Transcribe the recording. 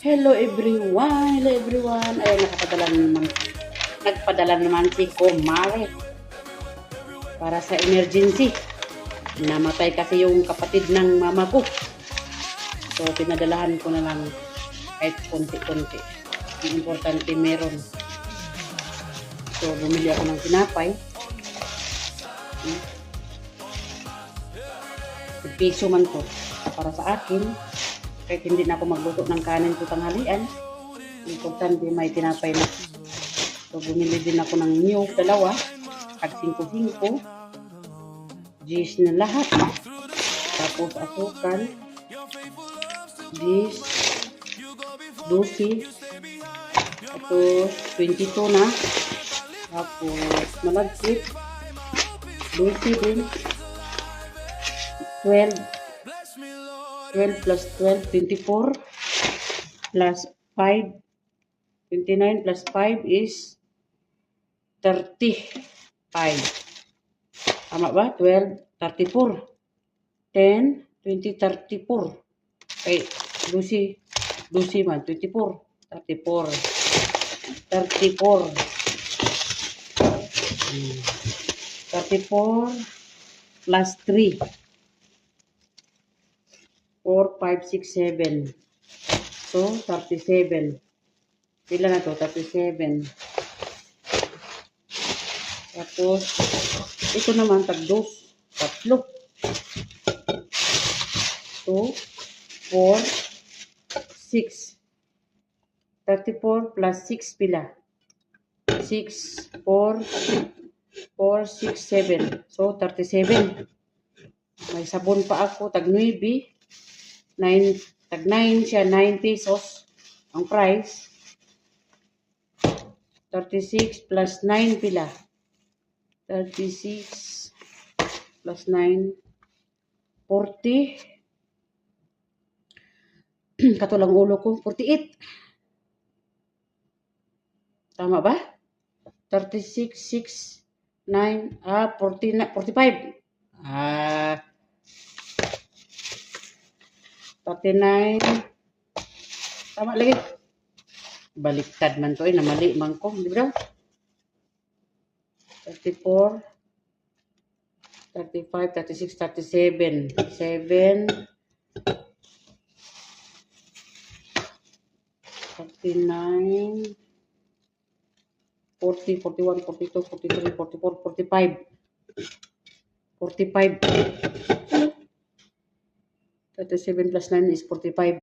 Hello everyone. Ay, nagpadala naman si Kumare para sa emergency. Namatay kasi yung kapatid ng mama ko. So, pinadalahan ko na lang kahit konti-konti. Ang importante meron. So, bumili ako ng tinapay. Piso man to para sa akin. Kahit hindi na ako magluto ng kanin ko tanghalian. Importante may tinapay na. So, bumili din ako ng new dalawa. At 5-5. Gis na lahat. Tapos asukal. Gis. 12. Tapos 22 na. Tapos malagkit. 12 din. 12 plus 12, 24 plus 5, 29 plus 5 is 35. Tama ba? 12, 34. 10, 20, 34. Okay, 12 man, 24. 34. 34. 34 plus 3. 4, 5, 6, 7. So, 37. Pila na to? 37. Tapos, ito naman, tagdos. 3. 2, 4, 6. 34 plus 6 pila? 6, 4, 4, 6, 7. So, 37. May sabon pa ako, tag 9. Tag 9 siya, 9 pesos ang price. 36 plus 9 pila? 36 plus 9, 40. Katulang ulo ko, 48. Tama ba? 36, 6, 9, 40, 45. 39. Tama lagi. Baliktad man to, namali man ko, di ba? 34, 35, 36, 37. 7, 39, 40, 41, 42, 43, 44, 45. 45. 37 plus 9 is 45.